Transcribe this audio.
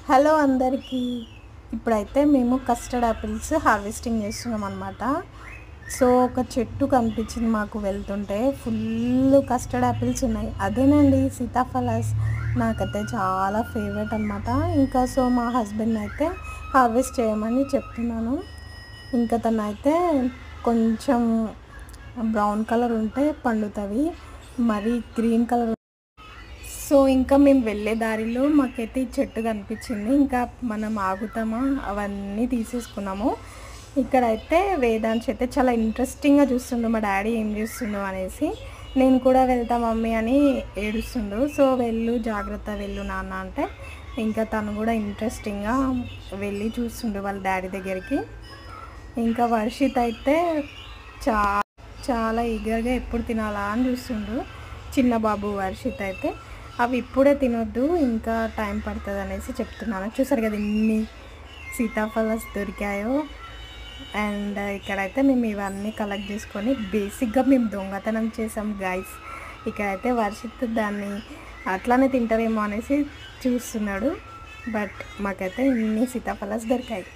Hello అందరికీ. ఇప్పుడైతే మేము కస్టర్డ్ యాపిల్స్ హార్వెస్టింగ్ చేస్తున్నాం అనమాట. సో ఒక చెట్టు కనిపించింది మాకు వెళ్తుంటే, ఫుల్ కస్టర్డ్ యాపిల్స్ ఉన్నాయి. అదేనండి సీతాఫలాస్. నాకైతే చాలా ఫేవరెట్ అనమాట. ఇంకా సో మా హస్బెండ్ అయితే హార్వెస్ట్ చేయమని చెప్తున్నాను. ఇంకా తనైతే కొంచెం బ్రౌన్ కలర్ ఉంటే పండుతుంది, మరి గ్రీన్ కలర్. సో ఇంకా మేము వెళ్ళే దారిలో మాకైతే ఈ చెట్టు కనిపించింది. ఇంకా మనం ఆగుతామా, అవన్నీ తీసేసుకున్నాము. ఇక్కడైతే వేదాంశ్ అయితే చాలా ఇంట్రెస్టింగ్గా చూస్తుండు, మా డాడీ ఏం చేస్తుండు అనేసి. నేను కూడా వెళ్తా మమ్మీ అని ఏడుస్తుండు. సో వెళ్ళు, జాగ్రత్త వెళ్ళు నాన్న అంటే ఇంకా తను కూడా ఇంట్రెస్టింగ్గా వెళ్ళి చూస్తుండు వాళ్ళ డాడీ దగ్గరికి. ఇంకా వర్షిత్ అయితే చాలా ఈగర్గా ఎప్పుడు తినాలా అని చూస్తుండు. చిన్న బాబు వర్షిత్ అయితే అవి ఇప్పుడే తినొద్దు, ఇంకా టైం పడుతుంది అనేసి చెప్తున్నాను. చూసారు కదా ఎన్ని సీతాఫలాస్ దొరికాయో. అండ్ ఇక్కడైతే మేము ఇవన్నీ కలెక్ట్ చేసుకొని బేసిక్గా మేము దొంగతనం చేసాం గైస్. ఇక్కడైతే వర్షిత్ దాన్ని అట్లానే తింటారేమో అనేసి చూస్తున్నాడు. బట్ మాకైతే ఇన్ని సీతాఫలాస్ దొరికాయి.